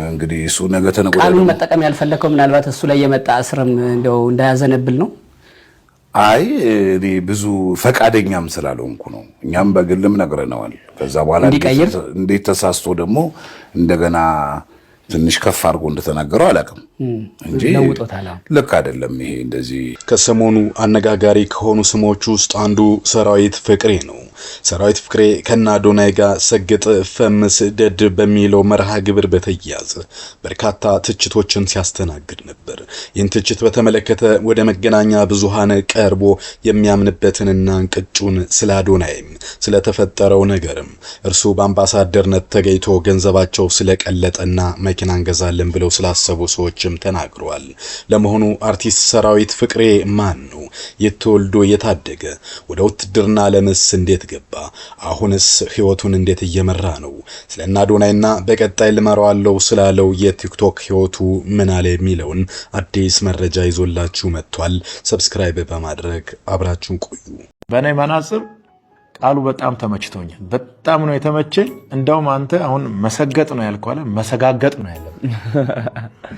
እንግዲህ እሱ ነገ ተነገ ቃሉን መጠቀም ያልፈለከው ምናልባት እሱ ላይ የመጣ እስርም እንደው እንዳያዘነብል ነው። አይ እኔ ብዙ ፈቃደኛም ስላልሆንኩ ነው። እኛም በግልም ነግረነዋል። ከዛ በኋላ እንዴት ተሳስቶ ደግሞ እንደገና ትንሽ ከፍ አድርጎ እንደተናገረው አላውቅም እንጂ ልክ አይደለም ይሄ። እንደዚህ ከሰሞኑ አነጋጋሪ ከሆኑ ስሞች ውስጥ አንዱ ሰራዊት ፍቅሬ ነው። ሰራዊት ፍቅሬ ከአዶናይ ጋር ሰግጥ ፈምስ ደድ በሚለው መርሃ ግብር በተያያዘ በርካታ ትችቶችን ሲያስተናግድ ነበር። ይህን ትችት በተመለከተ ወደ መገናኛ ብዙሃን ቀርቦ የሚያምንበትንና እንቅጩን ስለ አዶናይም ስለተፈጠረው ነገርም እርሱ በአምባሳደርነት ተገኝቶ ገንዘባቸው ስለቀለጠና መኪና እንገዛለን ብለው ስላሰቡ ሰዎችም ተናግረዋል። ለመሆኑ አርቲስት ሰራዊት ፍቅሬ ማን ነው? የተወልዶ የታደገ ወደ ውትድርና ዓለምስ እንዴት ገባ? አሁንስ ህይወቱን እንዴት እየመራ ነው? ስለና አዶናይና በቀጣይ ልመራዋለው ስላለው የቲክቶክ ህይወቱ ምን አለ የሚለውን አዲስ መረጃ ይዞላችሁ መጥቷል። ሰብስክራይብ በማድረግ አብራችሁን ቆዩ። በእኔ መነጽር ቃሉ በጣም ተመችቶኛል። በጣም ነው የተመቸኝ። እንደውም አንተ አሁን መሰገጥ ነው ያልከው አለ መሰጋገጥ ነው ያለብህ።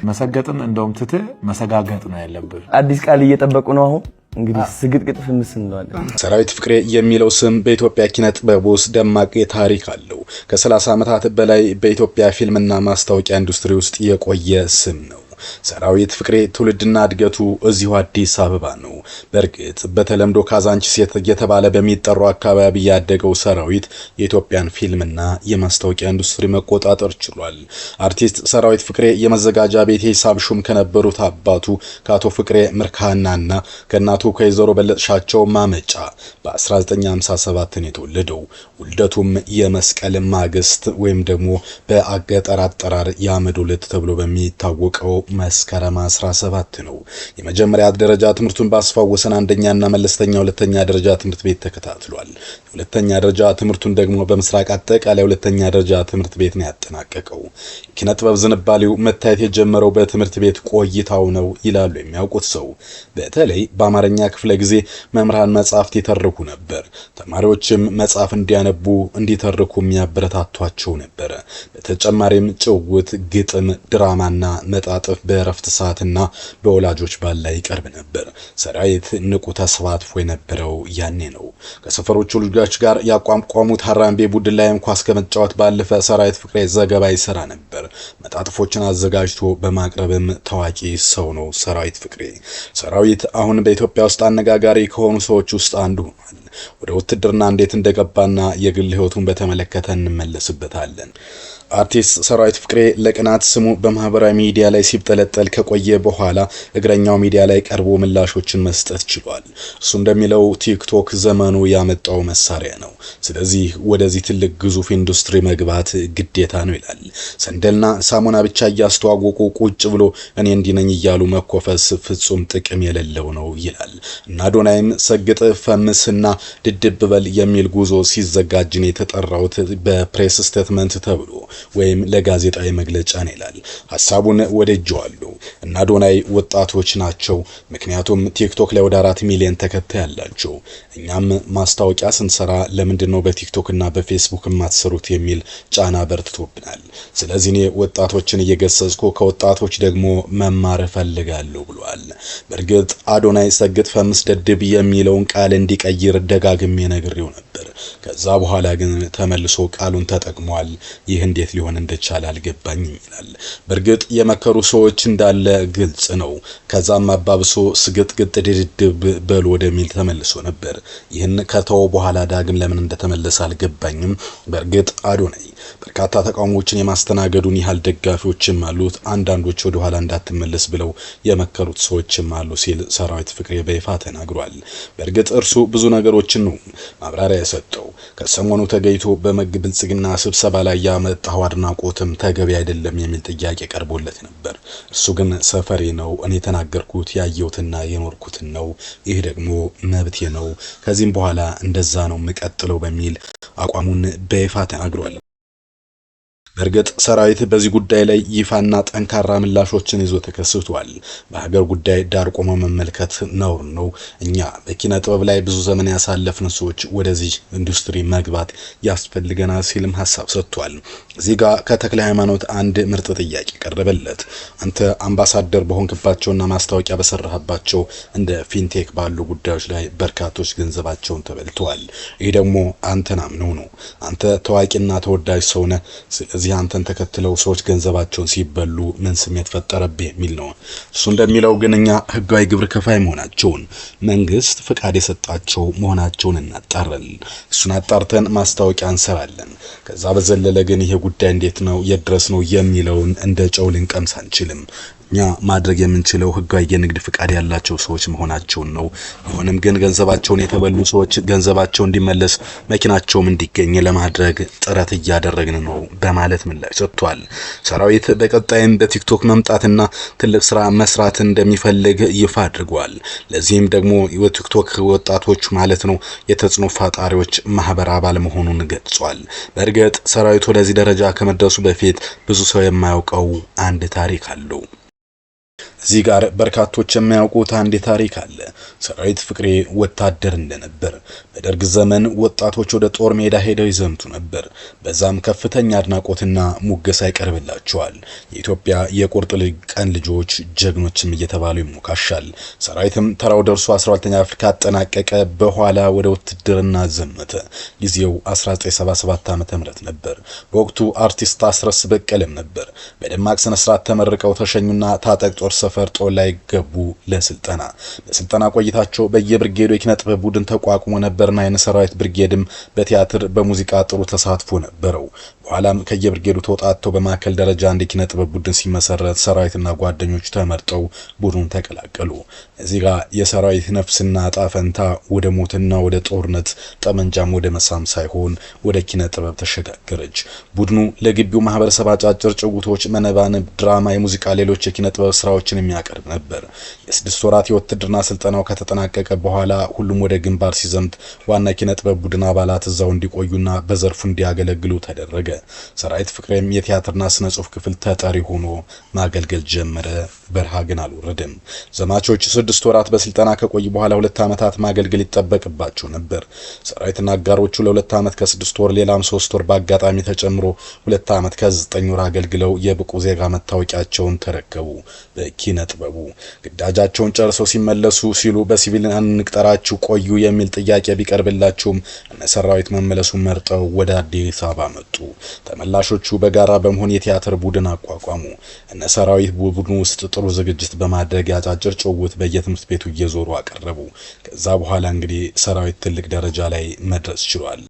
መሰገጥን እንደውም ትተህ መሰጋገጥ ነው ያለብህ። አዲስ ቃል እየጠበቁ ነው አሁን እንግዲህ ስግጥግጥ ፍምስ እንለዋለን። ሰራዊት ፍቅሬ የሚለው ስም በኢትዮጵያ ኪነ ጥበብ ውስጥ ደማቅ ታሪክ አለው። ከ30 ዓመታት በላይ በኢትዮጵያ ፊልምና ማስታወቂያ ኢንዱስትሪ ውስጥ የቆየ ስም ነው። ሰራዊት ፍቅሬ ትውልድና እድገቱ እዚሁ አዲስ አበባ ነው። በርግጥ በተለምዶ ካዛንቺስ የተባለ በሚጠራው አካባቢ ያደገው ሰራዊት የኢትዮጵያን ፊልምና የማስታወቂያ ኢንዱስትሪ መቆጣጠር ችሏል። አርቲስት ሰራዊት ፍቅሬ የመዘጋጃ ቤት ሂሳብ ሹም ከነበሩት አባቱ ከአቶ ፍቅሬ ምርካናና ከእናቱ ከወይዘሮ በለጥሻቸው ማመጫ በ1957 ነው የተወለደው። ውልደቱም የመስቀል ማግስት ወይም ደግሞ በአገጠር አጠራር የአመድ ሁለት ተብሎ በሚታወቀው መስከረም 17 ነው። የመጀመሪያ ደረጃ ትምህርቱን በአስፋው ወሰን አንደኛና መለስተኛ ሁለተኛ ደረጃ ትምህርት ቤት ተከታትሏል። ሁለተኛ ደረጃ ትምህርቱን ደግሞ በምስራቅ አጠቃላይ ሁለተኛ ደረጃ ትምህርት ቤት ነው ያጠናቀቀው። ኪነ ጥበብ ዝንባሌው መታየት የጀመረው በትምህርት ቤት ቆይታው ነው ይላሉ የሚያውቁት ሰው። በተለይ በአማርኛ ክፍለ ጊዜ መምህራን መጻሕፍት ይተርኩ ነበር። ተማሪዎችም መጽሐፍ እንዲያነቡ እንዲተርኩ የሚያበረታቷቸው ነበር። በተጨማሪም ጭውውት፣ ግጥም፣ ድራማና መጣጥፍ በእረፍት ሰዓትና በወላጆች ባል ላይ ይቀርብ ነበር። ሰራዊት ንቁ ተሳትፎ የነበረው ያኔ ነው። ከሰፈሮቹ ልጆች ጋር ያቋቋሙት ሀራምቤ ቡድን ላይ ኳስ ከመጫወት ባለፈ ሰራዊት ፍቅሬ ዘገባ ይሰራ ነበር። መጣጥፎችን አዘጋጅቶ በማቅረብም ታዋቂ ሰው ነው ሰራዊት ፍቅሬ። ሰራዊት አሁን በኢትዮጵያ ውስጥ አነጋጋሪ ከሆኑ ሰዎች ውስጥ አንዱ ሆኗል። ወደ ውትድርና እንዴት እንደገባና የግል ህይወቱን በተመለከተ እንመለስበታለን። አርቲስት ሰራዊት ፍቅሬ ለቀናት ስሙ በማህበራዊ ሚዲያ ላይ ሲብጠለጠል ከቆየ በኋላ እግረኛው ሚዲያ ላይ ቀርቦ ምላሾችን መስጠት ችሏል። እሱ እንደሚለው ቲክቶክ ዘመኑ ያመጣው መሳሪያ ነው። ስለዚህ ወደዚህ ትልቅ ግዙፍ ኢንዱስትሪ መግባት ግዴታ ነው ይላል። ሰንደልና ሳሙና ብቻ እያስተዋወቁ ቁጭ ብሎ እኔ እንዲህ ነኝ እያሉ መኮፈስ ፍጹም ጥቅም የሌለው ነው ይላል። እና አዶናይም ሰግጥ ፈምስና ድድብ በል የሚል ጉዞ ሲዘጋጅ ነው የተጠራውት በፕሬስ ስቴትመንት ተብሎ ወይም ለጋዜጣዊ መግለጫ ነው ይላል። ሐሳቡን ወደጀዋለሁ። እና አዶናይ ወጣቶች ናቸው። ምክንያቱም ቲክቶክ ላይ ወደ 4 ሚሊዮን ተከታይ ያላቸው። እኛም ማስታወቂያ ስንሰራ ለምንድነው በቲክቶክ እና በፌስቡክ የማትሰሩት የሚል ጫና በርትቶብናል። ስለዚህ እኔ ወጣቶችን እየገሰጽኩ ከወጣቶች ደግሞ መማር ፈልጋለሁ ብሏል። በርግጥ አዶናይ ሰግጥ ፈምስ ደድብ የሚለውን ቃል እንዲቀይር ደጋግሜ ነግሬው ነበር። ከዛ በኋላ ግን ተመልሶ ቃሉን ተጠቅሟል። ይህ እንዴት ሊሆን እንደቻለ አልገባኝም ይላል። በርግጥ የመከሩ ሰዎች እንዳለ ግልጽ ነው። ከዛም አባብሶ ስግጥግጥ ድድብ በል ወደሚል ተመልሶ ነበር። ይህን ከተው በኋላ ዳግም ለምን እንደተመለሰ አልገባኝም። በርግጥ አዶናይ በርካታ ተቃውሞችን የማስተናገዱን ያህል ደጋፊዎችም አሉት። አንዳንዶች ወደ ኋላ እንዳትመለስ ብለው የመከሩት ሰዎችም አሉ ሲል ሰራዊት ፍቅሬ በይፋ ተናግሯል። በርግጥ እርሱ ብዙ ነገሮችን ነው ማብራሪያ የሰጠው። ከሰሞኑ ተገይቶ በመግብልጽግና ስብሰባ ላይ ያመጣው አድናቆትም ተገቢ አይደለም የሚል ጥያቄ ቀርቦለት ነበር። እርሱ ግን ሰፈሬ ነው፣ እኔ ተናገርኩት ያየሁትና የኖርኩትን ነው፣ ይህ ደግሞ መብቴ ነው፣ ከዚህም በኋላ እንደዛ ነው የምቀጥለው በሚል አቋሙን በይፋ ተናግሯል። በእርግጥ ሰራዊት በዚህ ጉዳይ ላይ ይፋና ጠንካራ ምላሾችን ይዞ ተከስቷል። በሀገር ጉዳይ ዳር ቆሞ መመልከት ነውር ነው። እኛ በኪነ ጥበብ ላይ ብዙ ዘመን ያሳለፍን ሰዎች ወደዚህ ኢንዱስትሪ መግባት ያስፈልገናል ሲልም ሐሳብ ሰጥቷል። እዚህ ጋር ከተክለ ሃይማኖት አንድ ምርጥ ጥያቄ ቀረበለት። አንተ አምባሳደር በሆንክባቸውና ማስታወቂያ በሰራህባቸው እንደ ፊንቴክ ባሉ ጉዳዮች ላይ በርካቶች ገንዘባቸውን ተበልተዋል። ይሄ ደግሞ አንተን አምነው ነው። አንተ ታዋቂና ተወዳጅ ሰው ነህ። ስለዚህ አንተን ተከትለው ሰዎች ገንዘባቸውን ሲበሉ ምን ስሜት ፈጠረብህ የሚል ነው። እሱ እንደሚለው ግን እኛ ህጋዊ ግብር ከፋይ መሆናቸውን መንግስት ፍቃድ የሰጣቸው መሆናቸውን እናጣራለን። እሱን አጣርተን ማስታወቂያ እንሰራለን። ከዛ በዘለለ ግን ይሄ ጉዳይ እንዴት ነው የድረስ ነው የሚለውን እንደ ጨው ልንቀምስ አንችልም። እኛ ማድረግ የምንችለው ህጋዊ የንግድ ፍቃድ ያላቸው ሰዎች መሆናቸውን ነው። ሆነም ግን ገንዘባቸውን የተበሉ ሰዎች ገንዘባቸው እንዲመለስ መኪናቸውም እንዲገኝ ለማድረግ ጥረት እያደረግን ነው በማለት ምላሽ ሰጥቷል። ሰራዊት በቀጣይም በቲክቶክ መምጣትና ትልቅ ስራ መስራት እንደሚፈልግ ይፋ አድርጓል። ለዚህም ደግሞ የቲክቶክ ወጣቶች ማለት ነው የተጽዕኖ ፈጣሪዎች ማህበር አባል መሆኑን ገልጿል። በእርግጥ ሰራዊት ወደዚህ ደረጃ ከመድረሱ በፊት ብዙ ሰው የማያውቀው አንድ ታሪክ አለው። እዚህ ጋር በርካቶች የሚያውቁት አንድ ታሪክ አለ። ሰራዊት ፍቅሬ ወታደር እንደነበር በደርግ ዘመን ወጣቶች ወደ ጦር ሜዳ ሄደው ይዘምቱ ነበር። በዛም ከፍተኛ አድናቆትና ሙገሳ ይቀርብላቸዋል። የኢትዮጵያ የቁርጥ ቀን ልጆች ጀግኖችም እየተባሉ ይሞካሻል። ሰራዊትም ተራው ደርሶ 12ኛ ክፍል ካጠናቀቀ በኋላ ወደ ውትድርና ዘመተ። ጊዜው 1977 ዓ.ም ነበር። በወቅቱ አርቲስት አስረስ በቀለም ነበር። በደማቅ ስነ ስርዓት ተመርቀው ተሸኙና ታጠቅ ጦር ሰፈር ጦር ላይ ገቡ ለስልጠና። በስልጠና ቆይታቸው በየብርጌዱ የኪነ ጥበብ ቡድን ተቋቁሞ ነበርና የሰራዊት ብርጌድም በቲያትር በሙዚቃ ጥሩ ተሳትፎ ነበረው። በኋላም ከየብርጌዱ ተወጣጥተው በማከል ደረጃ አንድ ኪነ ጥበብ ቡድን ሲመሰረት ሰራዊትና ጓደኞቹ ተመርጠው ቡድኑን ተቀላቀሉ። እዚህ ጋር የሰራዊት ነፍስና ጣፈንታ ወደ ሞትና ወደ ጦርነት ጠመንጃም ወደ መሳም ሳይሆን ወደ ኪነ ጥበብ ተሸጋገረች። ቡድኑ ለግቢው ማህበረሰብ አጫጭር ጭውቶች፣ መነባንብ፣ ድራማ፣ የሙዚቃ ሌሎች የኪነ ጥበብ ስራዎችን የሚያቀርብ ነበር። የ6 ወራት የውትድርና ስልጠናው ከተጠናቀቀ በኋላ ሁሉም ወደ ግንባር ሲዘምት ዋና ኪነ ጥበብ ቡድን አባላት እዛው እንዲቆዩና በዘርፉ እንዲያገለግሉ ተደረገ። ሰራዊት ፍቅሬም የቲያትርና ስነ ጽሑፍ ክፍል ተጠሪ ሆኖ ማገልገል ጀመረ። በረሃ ግን አልወረደም። ዘማቾች 6 ወራት በስልጠና ከቆዩ በኋላ 2 ዓመታት ማገልገል ይጠበቅባቸው ነበር። ሰራዊትና አጋሮቹ ለ2 ዓመት ከ6 ወር ሌላም 3 ወር በአጋጣሚ ተጨምሮ 2 ዓመት ከ9 ወር አገልግለው የብቁ ዜጋ መታወቂያቸውን ተረከቡ። በኪነ ጥበቡ ግዳጃቸውን ጨርሰው ሲመለሱ ሲሉ በሲቪል አንቅጠራችሁ ቆዩ የሚል ጥያቄ ቢቀርብላቸውም እነ ሰራዊት መመለሱን መርጠው ወደ አዲስ አበባ መጡ። ተመላሾቹ በጋራ በመሆን የቲያትር ቡድን አቋቋሙ። እነ ሰራዊት ቡድኑ ውስጥ ጥሩ ዝግጅት በማድረግ ያጫጭር ጭውውት በየትምህርት ቤቱ እየዞሩ አቀረቡ። ከዛ በኋላ እንግዲህ ሰራዊት ትልቅ ደረጃ ላይ መድረስ ችሏል።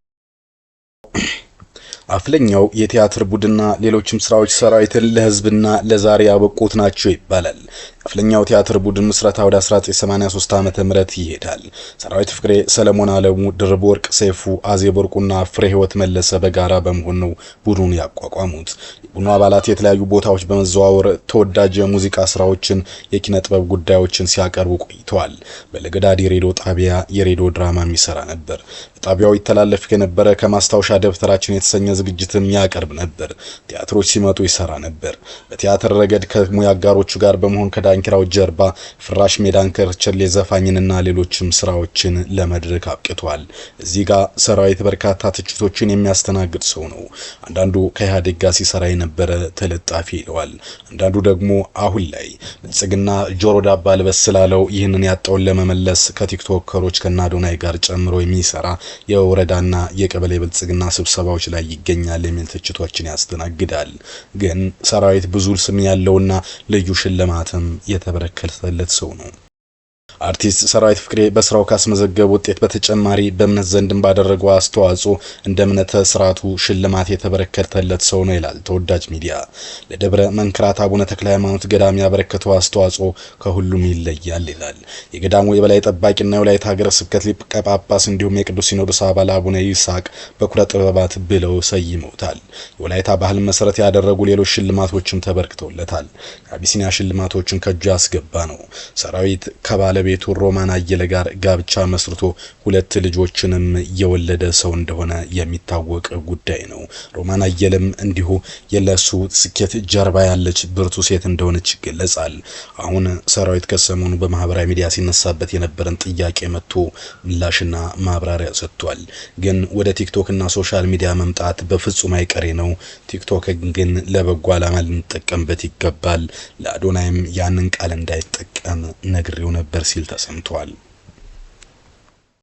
አፍለኛው የቲያትር ቡድንና ሌሎችም ስራዎች ሰራዊትን ለህዝብና ለዛሬ ያበቁት ናቸው ይባላል። አፍለኛው ቲያትር ቡድን ምስረታ ወደ 1983 ዓመተ ምህረት ይሄዳል። ሰራዊት ፍቅሬ፣ ሰለሞን አለሙ፣ ድርብ ወርቅ ሰይፉ፣ አዜብ ወርቁና ፍሬ ህይወት መለሰ በጋራ በመሆን ነው ቡድኑን ያቋቋሙት። የቡድኑ አባላት የተለያዩ ቦታዎች በመዘዋወር ተወዳጅ የሙዚቃ ስራዎችን፣ የኪነ ጥበብ ጉዳዮችን ሲያቀርቡ ቆይተዋል። በለገዳዲ ሬዲዮ ጣቢያ የሬዲዮ ድራማ የሚሰራ ነበር። ጣቢያው ይተላለፍ ከነበረ ከማስታወሻ ደብተራችን የተሰኘ ዝግጅትም ያቀርብ ነበር። ቲያትሮች ሲመጡ ይሰራ ነበር። በቲያትር ረገድ ከሙያ አጋሮቹ ጋር በመሆን ዳንኪራው ጀርባ ፍራሽ ሜዳንከር ቸሌ ዘፋኝንና ሌሎችም ስራዎችን ለመድረክ አብቅቷል። እዚህ ጋር ሰራዊት በርካታ ትችቶችን የሚያስተናግድ ሰው ነው። አንዳንዱ ከኢህአዴግ ጋር ሲሰራ የነበረ ተለጣፊ ይለዋል። አንዳንዱ ደግሞ አሁን ላይ ብልጽግና ጆሮ ዳባ ልበስ ስላለው ይህንን ያጣውን ለመመለስ ከቲክቶከሮች ከናዶናይ ጋር ጨምሮ የሚሰራ የወረዳና የቀበሌ ብልጽግና ስብሰባዎች ላይ ይገኛል የሚል ትችቶችን ያስተናግዳል። ግን ሰራዊት ብዙ ስም ያለውና ልዩ ሽልማትም የተበረከተለት ሰው ነው። አርቲስት ሰራዊት ፍቅሬ በስራው ካስመዘገበ ውጤት በተጨማሪ በእምነት ዘንድም ባደረገው አስተዋጽኦ እንደ እምነተ ስርዓቱ ሽልማት የተበረከተለት ሰው ነው ይላል ተወዳጅ ሚዲያ። ለደብረ መንክራት አቡነ ተክለ ሃይማኖት ገዳም ያበረከተው አስተዋጽኦ ከሁሉም ይለያል ይላል። የገዳሙ የበላይ ጠባቂና የወላይታ ሀገረ ስብከት ሊቀ ጳጳስ እንዲሁም የቅዱስ ሲኖዶስ አባል አቡነ ይስሐቅ በኩረ ጥበባት ብለው ሰይመውታል። የወላይታ ባህል መሰረት ያደረጉ ሌሎች ሽልማቶችም ተበርክተውለታል። የአቢሲኒያ ሽልማቶችን ከእጁ ያስገባ ነው። ሰራዊት ከባለቤቱ ከባለቤቱ ሮማን አየለ ጋር ጋብቻ መስርቶ 2 ልጆችንም የወለደ ሰው እንደሆነ የሚታወቅ ጉዳይ ነው። ሮማን አየለም እንዲሁ የለሱ ስኬት ጀርባ ያለች ብርቱ ሴት እንደሆነች ይገለጻል። አሁን ሰራዊት ከሰሞኑ በማህበራዊ ሚዲያ ሲነሳበት የነበረን ጥያቄ መጥቶ ምላሽና ማብራሪያ ሰጥቷል። ግን ወደ ቲክቶክ እና ሶሻል ሚዲያ መምጣት በፍጹም አይቀሬ ነው። ቲክቶክ ግን ለበጎ ዓላማ ልንጠቀምበት ይገባል። ለአዶናይም ያንን ቃል እንዳይጠቀም ነግሬው ነበር ሲል ተሰምቷል።